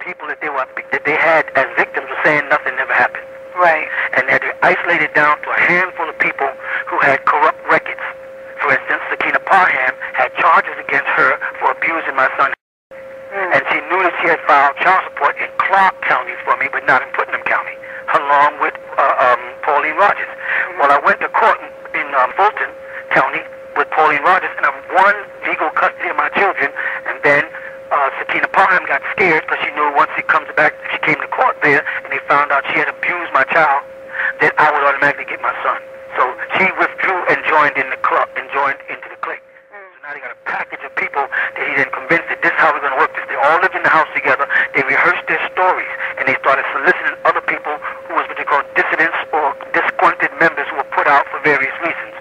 people that they had as victims were saying nothing never happened. Right. And they had to isolate it down to a handful of people who had corrupt records. For instance, Sakina Parham had charges against her for abusing my son. And she knew that she had filed child support in Clark County for me, but not in Putnam County, along with Pauline Rogers. Well, I went to court in Fulton County with Pauline Rogers, and I won legal custody of my children. And then Sakina Parham got scared because she knew once she came to court there, and they found out she had abused my child, that I would automatically get my son. So she withdrew and joined in the club and joined into the clique. So now they got a package of people that he then convinced that this is how we're going to work this. They all lived in the house together. They rehearsed their stories, and they started soliciting other people who was what they call dissidents or disgruntled members who were put out for various reasons.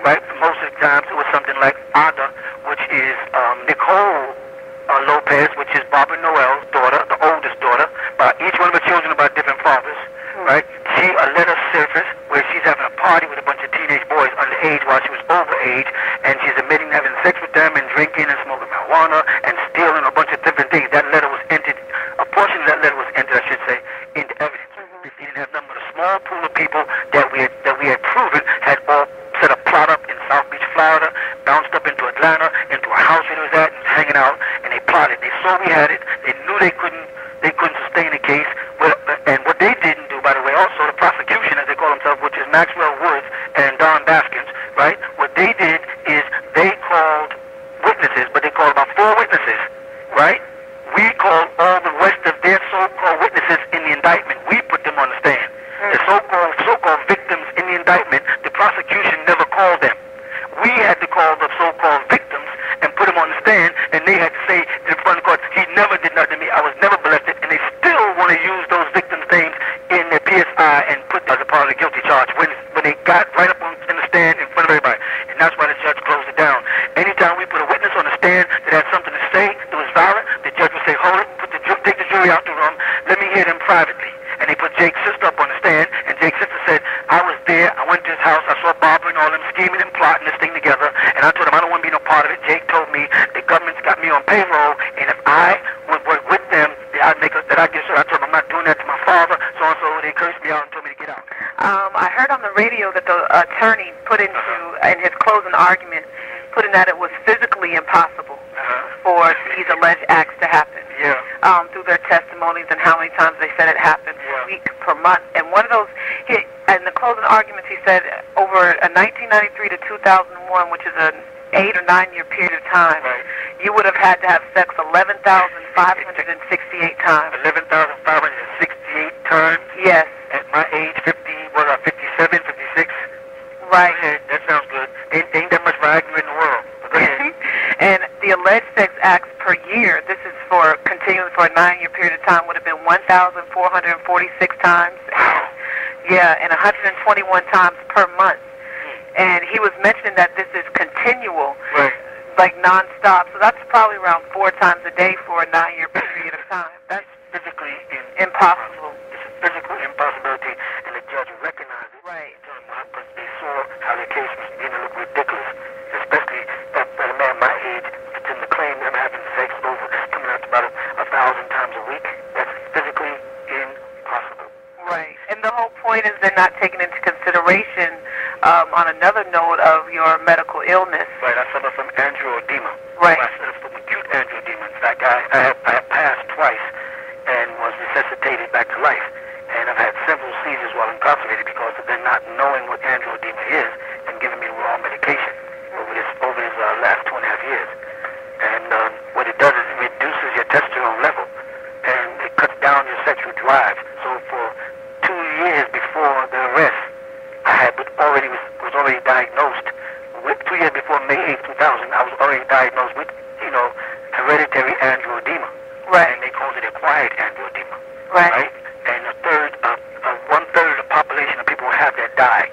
Right? Most of the times it was something like Ada, which is Nicole Lopez, which is Barbara Noel's daughter, the oldest daughter. But each one of her children are by different fathers. Right? A letter surfaced where she's having a party with a bunch of teenage boys underage while she was overage, and she's admitting having sex with them and drinking and smoking marijuana and stealing a bunch of different things. That letter was entered, a portion of that letter was entered, I should say, into evidence. They didn't have nothing but a small pool of people that we had proven had all set a plot up in South Beach, Florida, bounced up into Atlanta, into a house that it was at, and was hanging out, and they plotted. They saw we had it. They knew they couldn't sustain the case. And what they didn't do, by the way, also the prosecution, as they call themselves, which is Maxwell Woods and Don Baskins, right? What they did is they called witnesses, but they called about 4 witnesses, right? We called all the rest of their so-called witnesses in the indictment. We put them on the stand. The so-called victims in the indictment, the prosecution never called them. We had to call the so-called victims and put them on the stand, and they had to say in front of the court, he never did nothing to me, I was never molested, and they still want to use those victims' names in their PSI and put as a part of the guilty charge when they got right up in the stand in front of everybody. And that's why the judge closed it down. Anytime we put a witness on the stand that had something to say that was valid, the judge would say, hold it, take the jury out the room, let me hear them privately. And they put Jake's sister up on the stand, and Jake's sister said, I was there, I went to his house, I saw Barbara and all them scheming and plotting this thing together, and I told him I don't want to be no part of it. Jake told me the government's got me on payroll, and if I would work with them, I'd get sure. I told him I'm not doing that to my father, so and so. They cursed me out and told me to get out. I heard on the radio that the attorney put in his closing argument, putting that it was physically impossible for these alleged acts to happen. Yeah. Through their testimonies and how many times they said it happened week per month. And one of those, in the closing arguments, he said over a 1993 to 2001, which is an 8 or 9 year period of time, you would have had to have sex 11,568 times. 11,568 times? Yes. At my age, 57, 56? Right. That sounds good. Ain't that much Viagra in the world. Go ahead. And the alleged sex acts per year, this is for continuing for a 9 year period of time, would have been 1,446 times. Yeah, and 121 times per month. And he was mentioning that this is continual, like nonstop. So that's probably around 4 times a day for a 9 year period of time. That's physically impossible. It's a physical impossibility, and the judge recognized it. Right. Because they saw how the case was beginning to look ridiculous, especially at a man my age, to claim them having sex over coming out to about 1,000 times a week. That's physically impossible. Right. And the whole point is they're not taking into consideration, on another note, of your medical illness. Right. I suffer from angioedema. Right. I suffer from acute angioedema. In fact, I have passed twice and was resuscitated back to life. And I've had several seizures while incarcerated because of them not knowing what angioedema is and giving me raw medication over these last 2.5 years. And what it does is it reduces your testosterone level and it cuts down your sexual drive. So for 2 years before the arrest, I was already diagnosed with 2 years before May 8, 2000. I was already diagnosed with hereditary angioedema. Right. And they call it acquired angioedema. Right. And one-third of the population of people who have that die.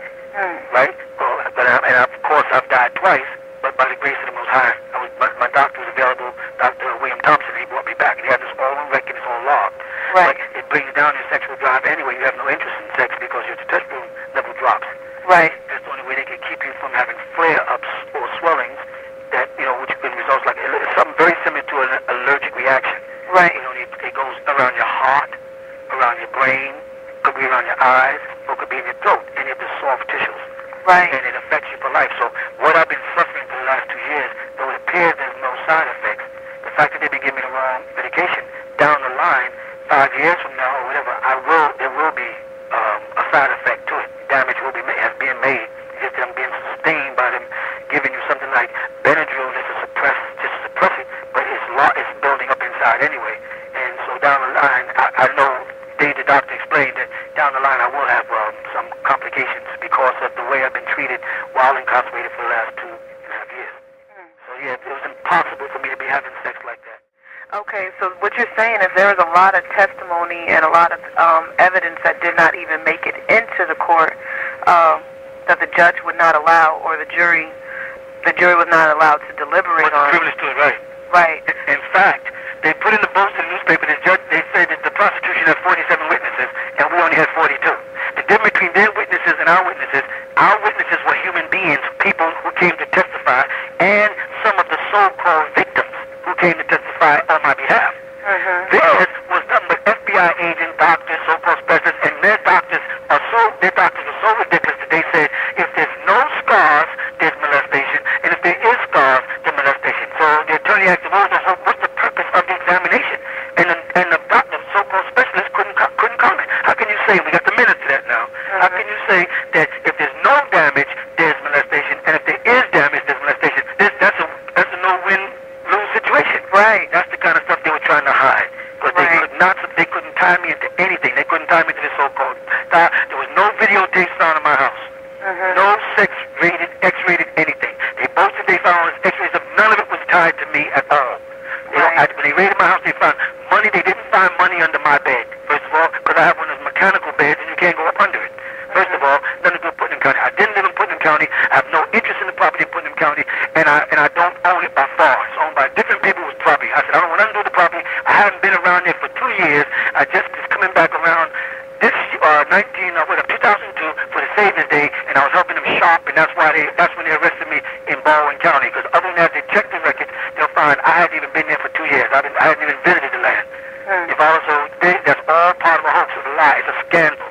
Right? Well, and of course I've died twice, but by the grace of the Most High, my doctor was available, Dr. William Thompson. He brought me back, and he had this all on record, it's all logged. Right. But it brings down your sexual drive anyway. You have no interest in sex because your testosterone level drops. Right. That's the only way they can keep you from having flare-ups or swellings that, which can result like something very similar to an allergic reaction. Right. It goes around your heart, around your brain, could be around your eyes, or could be in your throat, any of the soft tissues. Right. And it affects you for life. So what I've been suffering for the last 2 years, though it appears there's no side effects, the fact that they've been giving me the wrong medication, down the line, 5 years from now or whatever, there will be a side effect to it. Damage will be being made. It's just that I'm being sustained by them giving you something like Benadryl just to suppress it, but it's building up inside anyway. And so down the line, I know the doctor explained that down the line I will have some complications because of the way I've been treated while incarcerated for the last 2.5 years. So yeah, it was impossible for me to be having sex like that. Okay, so what you're saying is there was a lot of testimony and a lot of evidence that did not even make it into the court that the judge would not allow, or the jury was not allowed to deliberate on. Privilege to it, right? Right. In fact, they put in the Boston newspaper, they said that the prosecution had 47 witnesses, and we only had 42. The difference between their witnesses and our witnesses were human beings, people who came to testify, and some of the so-called victims who came to testify on my behalf. This was nothing but FBI agents, doctors, so-called specialists, and their doctors are so ridiculous that they said if there's no scars, there's molestation, and if there is scars, there's molestation. So the attorney asked them, what's the purpose of the examination? And the doctor, so-called specialist, couldn't comment. How can you say, we got the minutes to that now, how can you say that if there's no damage, there's molestation, and if there is damage, there's molestation? That's a no-win-lose situation. Right. That's the kind of stuff they were trying to hide. Because they couldn't tie me into anything. They couldn't tie me to this so-called tie. There was no videotapes found in my house. No sex-rated, X-rated anything. They boasted they found X-rays. None of it was tied to me at all. When they raided my house, they found money. They didn't find money under my bed, first of all, because I have one of those mechanical beds and you can't go up under it. First of all, nothing to do with Putnam County. I didn't live in Putnam County. I have no interest in the property in Putnam County, and I don't own it by far. It's owned by different people with property. I said, I don't want nothing to do with the property. I haven't been around there for 2 years. I just is coming back around this 2002 for the Savior's Day, and I was helping them shop, and that's when they arrested me in Baldwin County. Because other than that, they check the records, they'll find I hadn't even been there for 2 years. I hadn't even visited the land. If I was that's all part of a hoax, it's a lie, it's a scandal.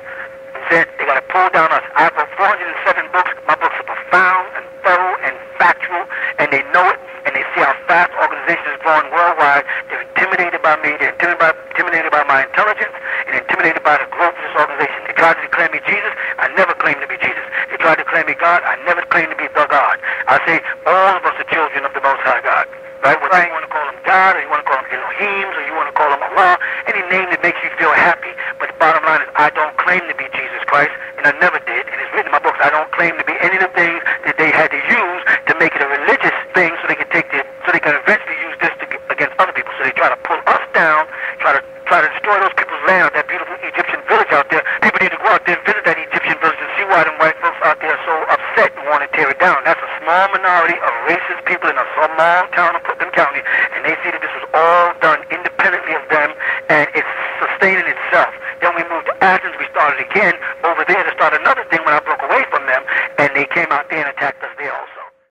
They got to pull down us. I wrote 407 books. My books are profound and thorough and factual, and they know it, and they see how fast organizations are growing worldwide. They're intimidated by me. They're intimidated by my intelligence, and intimidated by the growth of this organization. They tried to declare me Jesus. I never claimed to be Jesus. They tried to declare me God. I never claimed to be the God. I say all of us are children of the Most High God. Right? Whether you want to call him God, or you want to call him Elohim, or you want to call him Allah, any name that makes you feel happy. But the bottom line is, I don't claim to be Jesus Christ, and I never did. And it's written in my books, I don't claim to be any of the things that they had to use to make it a religious thing, so they can eventually use this against other people. So they try to pull us down, try to destroy those people's land, that beautiful Egyptian village out there. People need to go out there and visit that Egyptian village and see why them white folks out there are so upset and want to tear it down. That's a small minority of racist people in a small town of Putnam County, and they see that this was all done independently of them, and it's sustaining itself. Then we moved to Athens. We started again over there to start another thing when I broke away from them, and they came out there and attacked